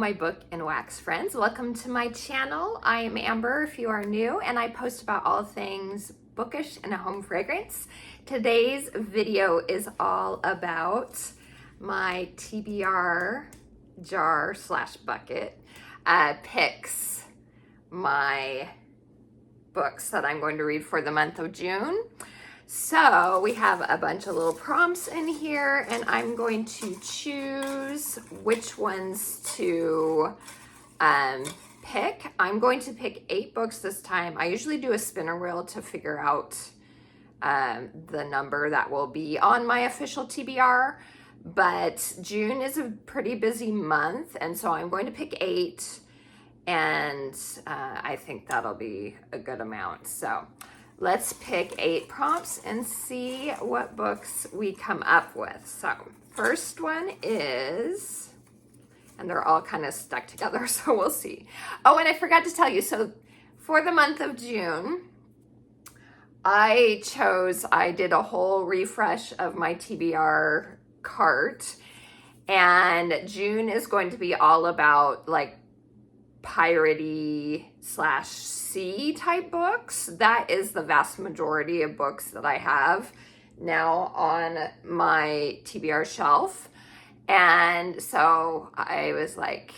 my book and wax friends. Welcome to my channel. I am Amber if you are new, and I post about all things bookish and home fragrance. Today's video is all about my TBR jar slash bucket picks, my books that I'm going to read for the month of June. So we have a bunch of little prompts in here, and I'm going to choose which ones to pick. I'm going to pick 8 books this time. I usually do a spinner wheel to figure out the number that will be on my official TBR, but June is a pretty busy month, and so I'm going to pick 8, and I think that'll be a good amount. So let's pick 8 prompts and see what books we come up with. So first one is, and they're all kind of stuck together, so we'll see. Oh, and I forgot to tell you, so for the month of June, I did a whole refresh of my TBR cart, and June is going to be all about like piratey / C type books. That is the vast majority of books that I have now on my TBR shelf. And so I was like,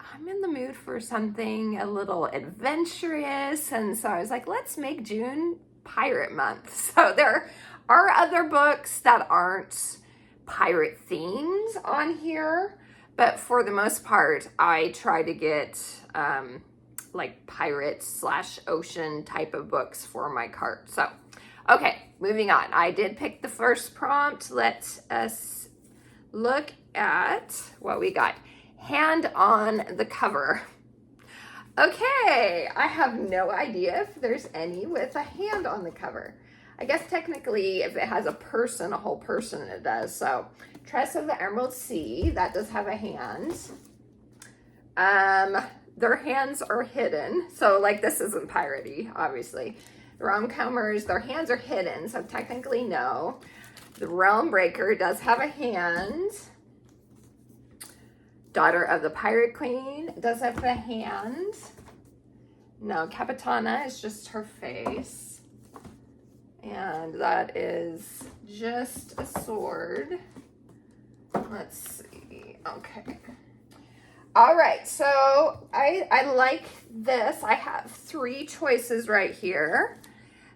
I'm in the mood for something a little adventurous. And so I was like, let's make June pirate month. So there are other books that aren't pirate themes on here, but for the most part, I try to get like pirate / ocean type of books for my cart. So, okay, moving on. I did pick the first prompt. Let us look at what we got. Hand on the cover. Okay, I have no idea if there's any with a hand on the cover. I guess technically if it has a person, a whole person, it does. So, Tress of the Emerald Sea, that does have a hand. Their hands are hidden. So like this isn't piratey, obviously. The Rom-Comers, their hands are hidden, so technically no. The Realm Breaker does have a hand. Daughter of the Pirate Queen does have a hand. No, Capitana is just her face. And that is just a sword. Let's see. Okay. All right. So I like this. I have 3 choices right here.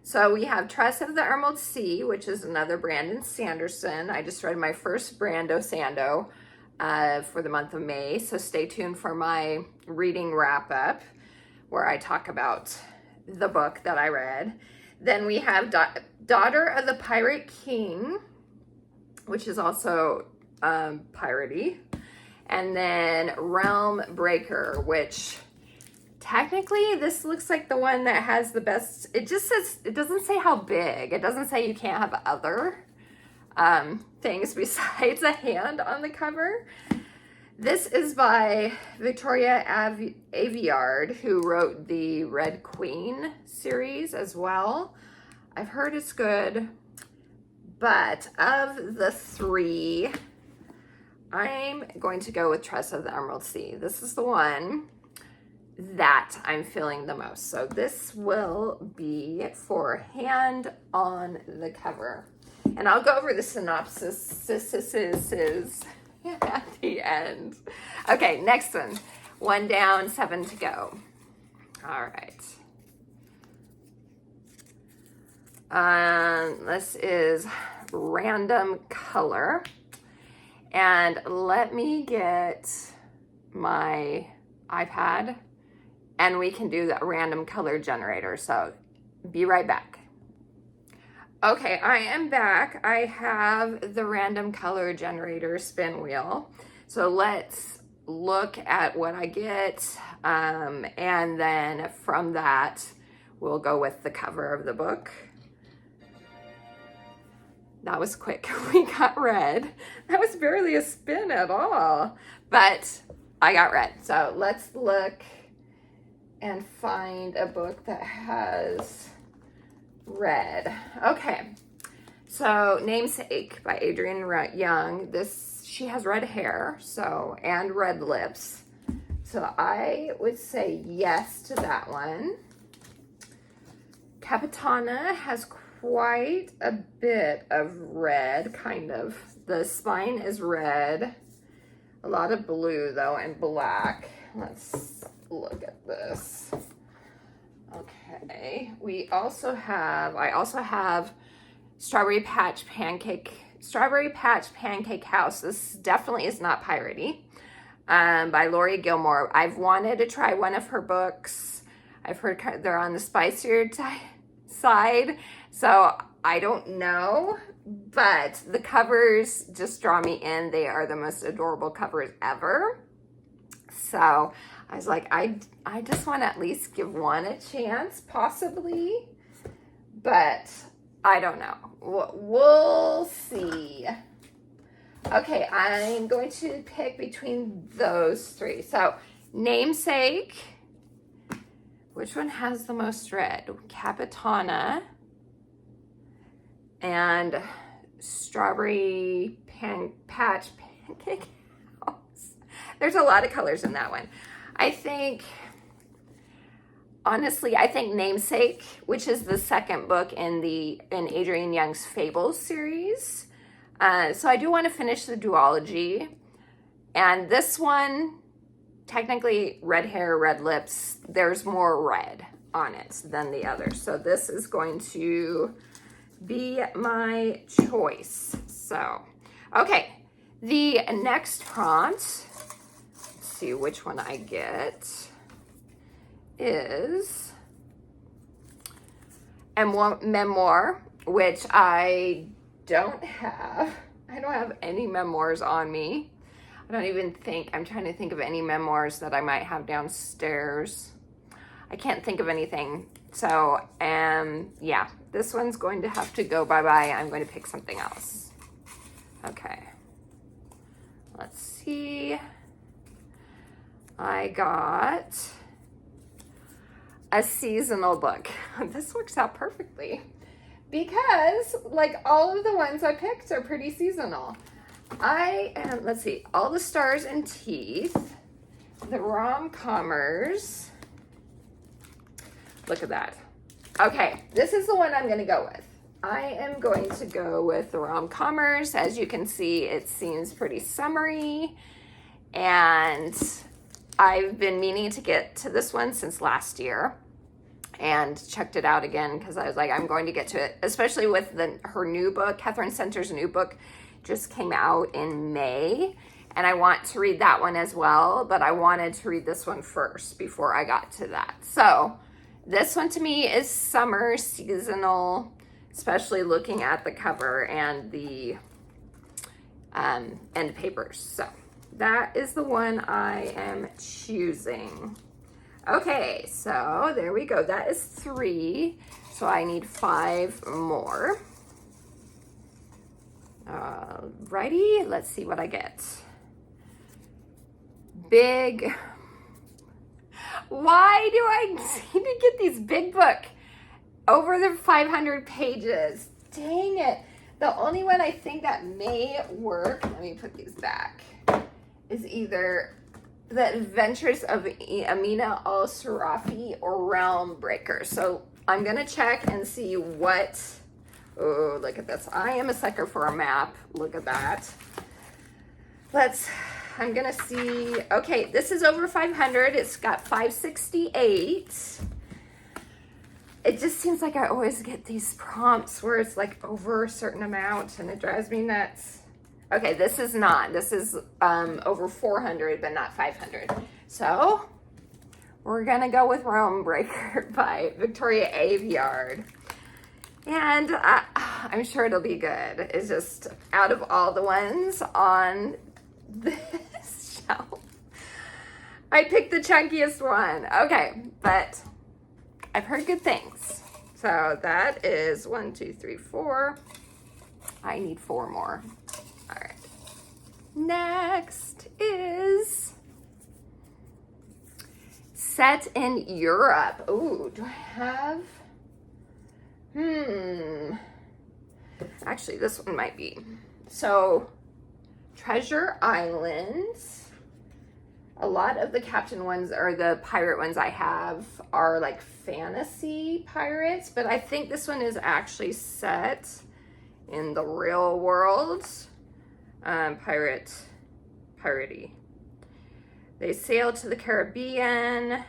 So we have Tress of the Emerald Sea, which is another Brandon Sanderson. I just read my first Brando Sando for the month of May. So stay tuned for my reading wrap up where I talk about the book that I read. Then we have Daughter of the Pirate King, which is also piratey. And then Realm Breaker, which technically this looks like the one that has the best. It just says, it doesn't say how big. It doesn't say you can't have other things besides a hand on the cover. This is by Victoria Aveyard, who wrote the Red Queen series as well. I've heard it's good, but of the 3, I'm going to go with Tress of the Emerald Sea. This is the one that I'm feeling the most. So this will be for hand on the cover. And I'll go over the synopsis at the end. Okay, next one. 1 down, 7 to go. All right. This is Random Color. And let me get my iPad and we can do the random color generator. So be right back. Okay, I am back. I have the random color generator spin wheel. So let's look at what I get. And then from that, we'll go with the cover of the book. That was quick. We got red. That was barely a spin at all, but I got red. So let's look and find a book that has red. Okay. So Namesake by Adrienne Young. She has red hair, and red lips. So I would say yes to that one. Capitana has quite a bit of red, kind of. The spine is red. A lot of blue, though, and black. Let's look at this. Okay. I also have Strawberry Patch Pancake House. This definitely is not piratey. By Lori Gilmore. I've wanted to try one of her books. I've heard they're on the spicier side, so I don't know, but the covers just draw me in. They are the most adorable covers ever. So I was like, I just want to at least give one a chance, possibly, but I don't know. We'll see. Okay, I'm going to pick between those three. So, Namesake. Which one has the most red? Capitana and Strawberry Patch Pancake House. There's a lot of colors in that one. Honestly, I think Namesake, which is the second book in Adrienne Young's Fables series. So I do want to finish the duology. And this one, technically red hair, red lips, there's more red on it than the others. So this is going to be my choice. So, okay, the next prompt, let's see which one I get, is a memoir, which I don't have. I don't have any memoirs on me. I don't even think, I'm trying to think of any memoirs that I might have downstairs. I can't think of anything. So, yeah, this one's going to have to go bye-bye. I'm going to pick something else. Okay. Let's see. I got a seasonal book. This works out perfectly because, like, all of the ones I picked are pretty seasonal. Let's see, All the Stars and Teeth, the Rom-Commers. Look at that. Okay, this is the one I'm going to go with. I am going to go with the Rom-Commers. As you can see, it seems pretty summery, and I've been meaning to get to this one since last year and checked it out again because I was like, I'm going to get to it, especially with her new book. Catherine Center's new book just came out in May, and I want to read that one as well, but I wanted to read this one first before I got to that. So this one to me is summer seasonal, especially looking at the cover and the end papers. So that is the one I am choosing. Okay, so there we go. That is 3. So I need 5 more. Alrighty, let's see what I get. Big. Why do I need to get these big book over the 500 pages? Dang it. The only one I think that may work, let me put these back, is either The Adventures of Amina al-Sarafi or Realm Breaker. So I'm going to check and see what, oh, look at this. I am a sucker for a map. Look at that. I'm going to see, okay, this is over 500. It's got 568. It just seems like I always get these prompts where it's like over a certain amount and it drives me nuts. Okay, this is not. This is over 400, but not 500. So we're going to go with Realm Breaker by Victoria Aveyard. And I'm sure it'll be good. It's just out of all the ones on this shelf, I picked the chunkiest one. Okay, but I've heard good things. So that is 1, 2, 3, 4. I need 4 more. All right. Next is Set in Europe. Ooh, do I have? Actually, this one might be. So, Treasure Island. A lot of the captain ones or the pirate ones I have are like fantasy pirates, but I think this one is actually set in the real world. Piratey. They sail to the Caribbean,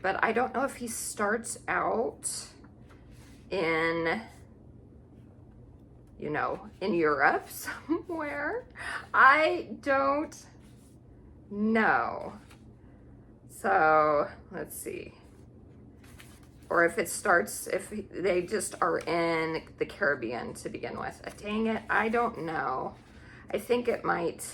but I don't know if he starts out in, you know, in Europe somewhere. I don't know. So let's see. Or if it starts, if they just are in the Caribbean to begin with. Dang it, I don't know. I think it might,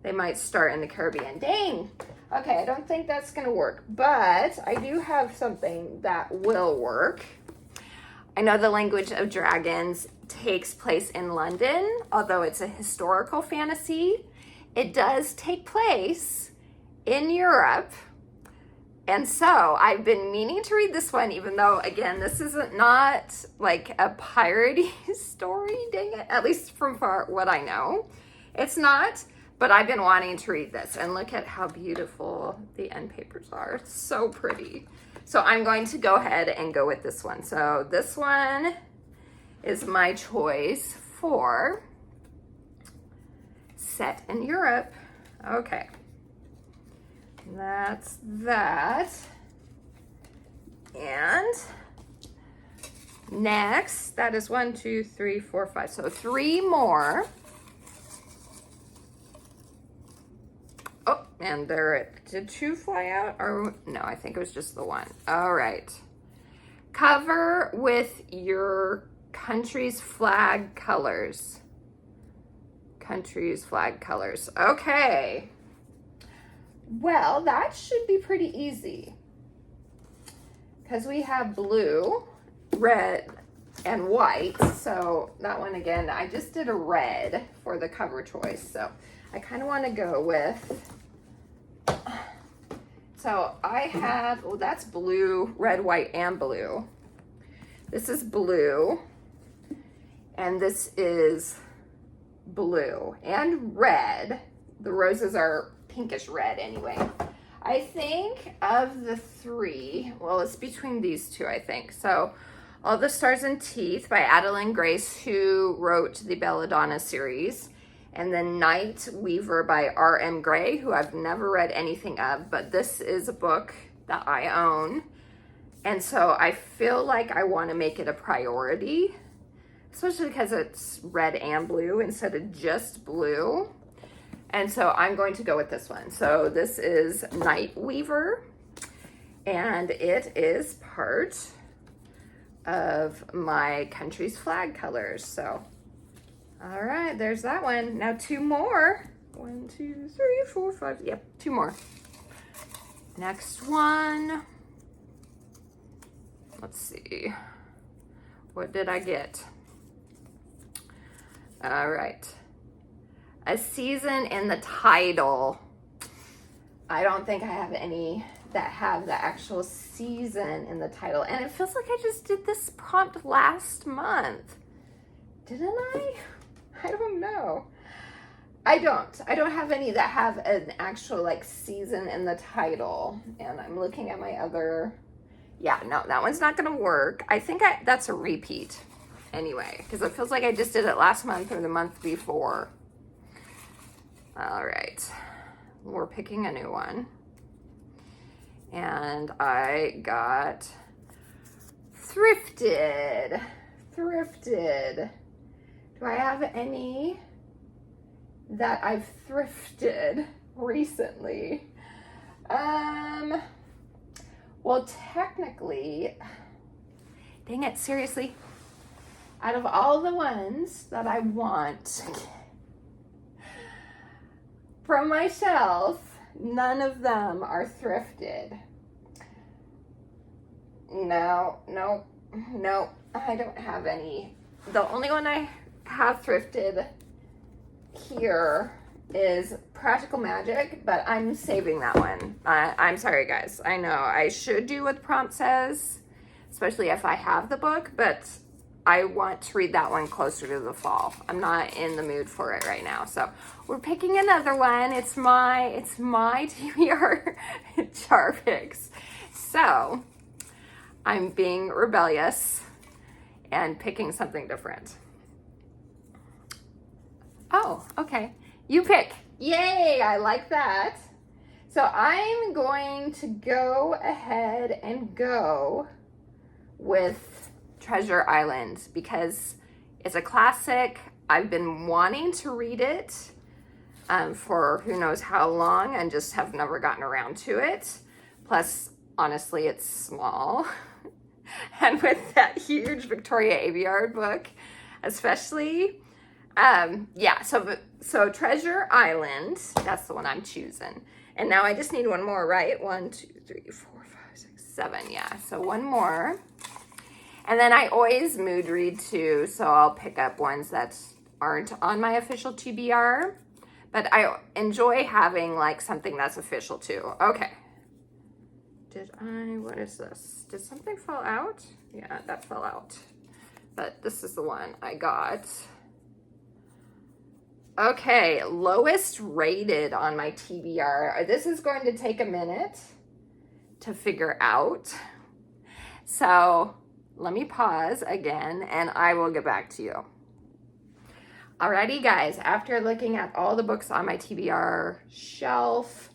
they might start in the Caribbean. Dang. Okay, I don't think that's gonna work, but I do have something that will work. I know the Language of Dragons takes place in London, although it's a historical fantasy. It does take place in Europe. And so I've been meaning to read this one, even though, again, this isn't not like a piratey story, dang it, at least from what I know. It's not, but I've been wanting to read this. And look at how beautiful the end papers are. It's so pretty. So I'm going to go ahead and go with this one. So this one is my choice for set in Europe. Okay. That's that. And next, that is 1, 2, 3, 4, 5. So 3 more. Oh, and there, did 2 fly out? Or no, I think it was just the 1. All right. Cover with your country's flag colors. Country's flag colors. Okay. Well, that should be pretty easy because we have blue, red, and white. So that one again, I just did a red for the cover choice. So I kind of want to go with, so I have, well, that's blue, red, white, and blue. This is blue, and this is blue and red. The roses are pinkish red anyway. I think of the 3, well, it's between these 2, I think. So All the Stars and Teeth by Adeline Grace, who wrote the Belladonna series, and then Night Weaver by R.M. Gray, who I've never read anything of, but this is a book that I own. And so I feel like I want to make it a priority, especially because it's red and blue instead of just blue. And so I'm going to go with this one. So this is Night Weaver, and it is part of my country's flag colors. So, all right, there's that one. Now 2 more. 1, 2, 3, 4, 5. Yep, 2 more. Next one. Let's see. What did I get? All right. A season in the title. I don't think I have any that have the actual season in the title. And it feels like I just did this prompt last month. Didn't I? I don't know. I don't have any that have an actual like season in the title. And I'm looking at my other, yeah, no, that one's not gonna work. I think that's a repeat anyway, because it feels like I just did it last month or the month before. All right, we're picking a new one. And I got Thrifted. Thrifted. Do I have any that I've thrifted recently? Well, technically, dang it, seriously, out of all the ones that I want from my shelf, none of them are thrifted. No, I don't have any. The only one I have thrifted here is Practical Magic, but I'm saving that one. I'm sorry, guys. I know I should do what the prompt says, especially if I have the book, but I want to read that one closer to the fall. I'm not in the mood for it right now. So we're picking another one. It's my TBR jar picks. So I'm being rebellious and picking something different. Oh, okay. You pick. Yay, I like that. So I'm going to go ahead and go with Treasure Island because it's a classic. I've been wanting to read it for who knows how long and just have never gotten around to it. Plus, honestly, it's small. And with that huge Victoria Aveyard book, especially, yeah, so Treasure Island, that's the one I'm choosing. And now I just need one more, right? 1, 2, 3, 4, 5, 6, 7, yeah, so one more. And then I always mood read too, so I'll pick up ones that aren't on my official TBR, but I enjoy having like something that's official too. Okay. What is this? Did something fall out? Yeah, that fell out. But this is the one I got. Okay, lowest rated on my TBR. This is going to take a minute to figure out. So let me pause again and I will get back to you. Alrighty guys, after looking at all the books on my TBR shelf,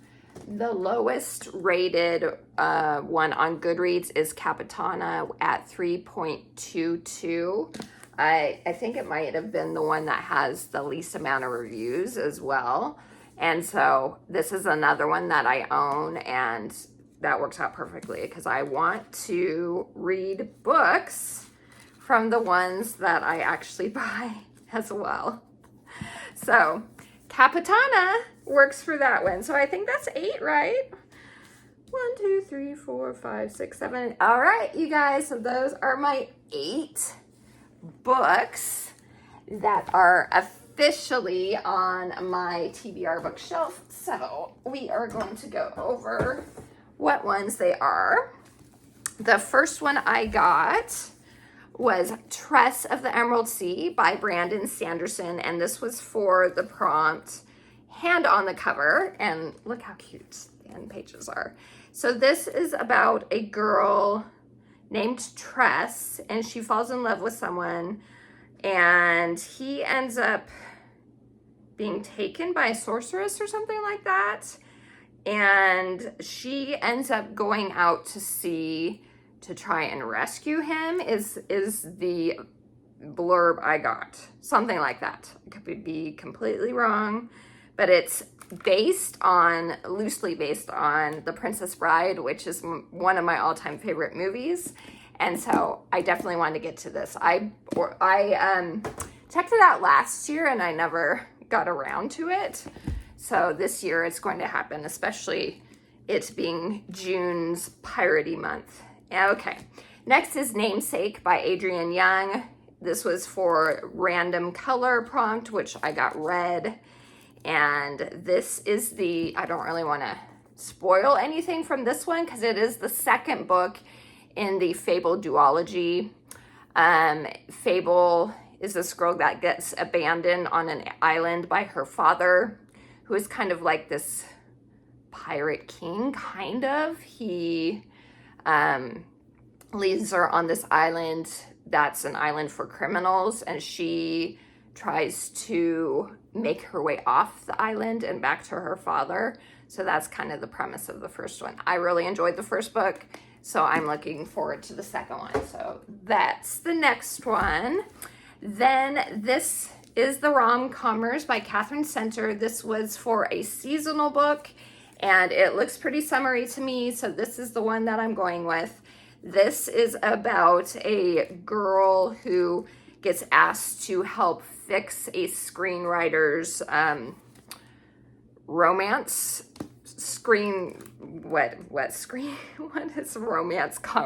the lowest rated one on Goodreads is Capitana at 3.22. I think it might have been the one that has the least amount of reviews as well. And so this is another one that I own, and that works out perfectly because I want to read books from the ones that I actually buy as well. So Capitana works for that one. So I think that's 8, right? 1, 2, 3, 4, 5, 6, 7. All right, you guys. So those are my 8 books that are officially on my TBR bookshelf. So we are going to go over what ones they are. The first one I got was Tress of the Emerald Sea by Brandon Sanderson, and this was for the prompt hand on the cover, and look how cute the end pages are. So this is about a girl named Tress, and she falls in love with someone, and he ends up being taken by a sorceress or something like that, and she ends up going out to sea to try and rescue him is the blurb I got. Something like that. I could be completely wrong, but it's loosely based on The Princess Bride, which is one of my all-time favorite movies. And so I definitely wanted to get to this. I checked it out last year and I never got around to it. So this year it's going to happen, especially it being June's piratey month. Okay, next is Namesake by Adrienne Young. This was for random color prompt, which I got red. And this is I don't really want to spoil anything from this one because it is the second book in the Fable duology. Fable is this girl that gets abandoned on an island by her father, who is kind of like this pirate king, kind of. He leaves her on this island that's an island for criminals, and she tries to make her way off the island and back to her father. So that's kind of the premise of the first one. I really enjoyed the first book, so I'm looking forward to the second one. So that's the next one. Then this is The Rom-Commers by Catherine Center. This was for a seasonal book, and it looks pretty summery to me, so this is the one that I'm going with. This is about a girl who gets asked to help fix a screenwriter's romance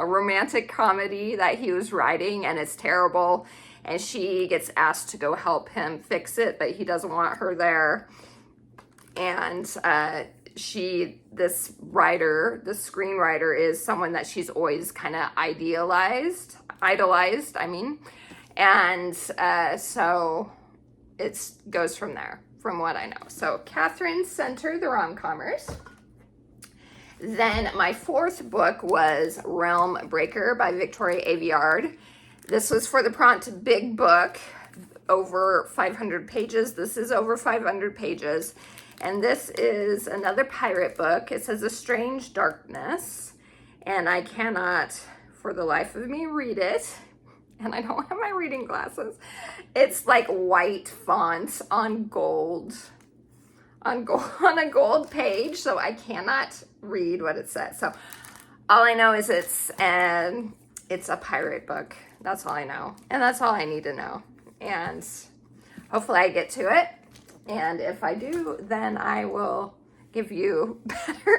romantic comedy that he was writing, and it's terrible, and she gets asked to go help him fix it, but he doesn't want her there. And this screenwriter is someone that she's always kind of idolized, And so it goes from there, from what I know. So Catherine Center, the rom-comers. Then my fourth book was Realm Breaker by Victoria Aveyard. This was for the prompt big book, over 500 pages. This is over 500 pages. And this is another pirate book. It says A Strange Darkness. And I cannot, for the life of me, read it. And I don't have my reading glasses. It's like white font on gold. On a gold page. So I cannot read what it says. So all I know is it's a pirate book. That's all I know. And that's all I need to know. And hopefully I get to it. And if I do, then I will give you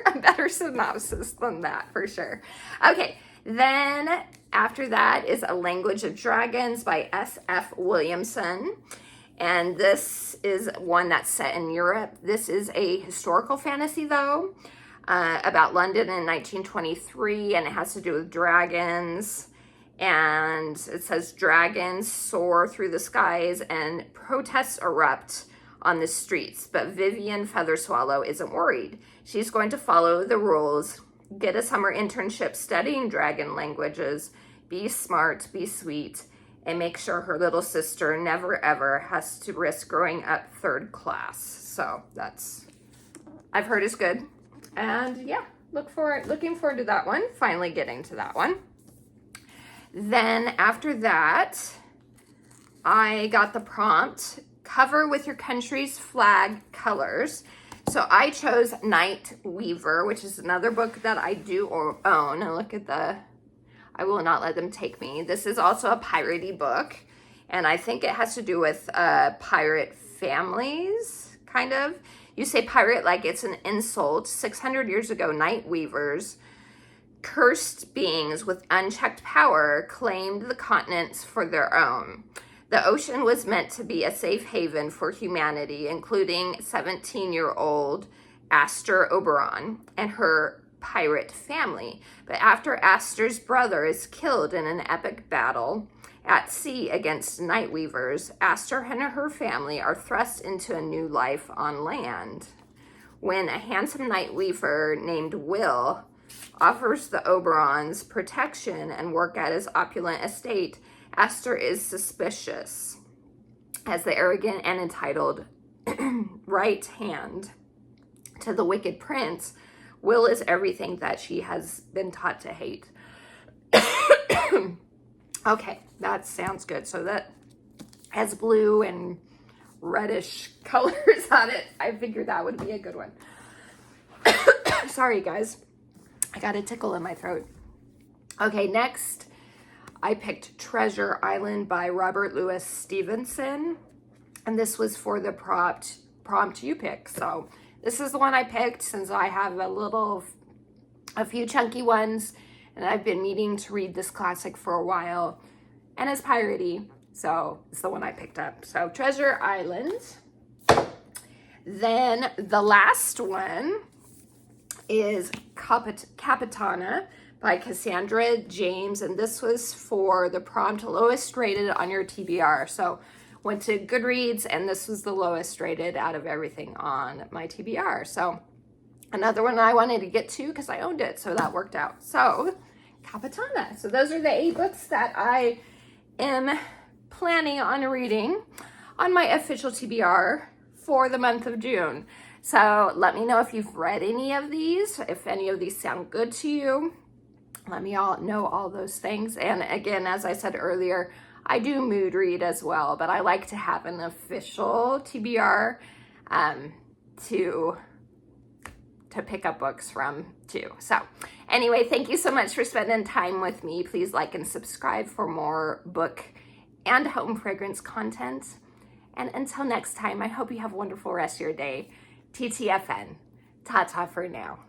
a better synopsis than that for sure. Okay, then after that is A Language of Dragons by S.F. Williamson. And this is one that's set in Europe. This is a historical fantasy though, about London in 1923, and it has to do with dragons. And it says dragons soar through the skies and protests erupt on the streets, but Vivian Featherswallow isn't worried. She's going to follow the rules, get a summer internship studying dragon languages, be smart, be sweet, and make sure her little sister never ever has to risk growing up third class. So that's, I've heard is good. And yeah, looking forward to that one, finally getting to that one. Then after that, I got the prompt, cover with your country's flag colors. So I chose Night Weaver, which is another book that I do own. And look at I will not let them take me. This is also a piratey book. And I think it has to do with pirate families, kind of. You say pirate like it's an insult. 600 years ago, Night Weavers, cursed beings with unchecked power, claimed the continents for their own. The ocean was meant to be a safe haven for humanity, including 17-year-old Astor Oberon and her pirate family. But after Astor's brother is killed in an epic battle at sea against Night Weavers, Astor and her family are thrust into a new life on land. When a handsome Night Weaver named Will offers the Oberons protection and work at his opulent estate, Astor is suspicious. As the arrogant and entitled right hand to the wicked prince, Will is everything that she has been taught to hate. Okay, that sounds good. So that has blue and reddish colors on it. I figured that would be a good one. Sorry, guys. I got a tickle in my throat. Okay, next I picked Treasure Island by Robert Louis Stevenson. And this was for the prompt you pick. So this is the one I picked since I have a few chunky ones. And I've been meaning to read this classic for a while. And it's piratey. So it's the one I picked up. So Treasure Island. Then the last one is Capitana by Cassandra James, and this was for the prompt lowest rated on your TBR. So went to Goodreads, and this was the lowest rated out of everything on my TBR. So another one I wanted to get to because I owned it, so that worked out. So Capitana. So those are the 8 books that I am planning on reading on my official TBR for the month of June. So let me know if you've read any of these, if any of these sound good to you. Let me know all those things. And again, as I said earlier, I do mood read as well, but I like to have an official TBR to pick up books from too. So anyway, thank you so much for spending time with me. Please like and subscribe for more book and home fragrance content. And until next time, I hope you have a wonderful rest of your day. TTFN. Ta-ta for now.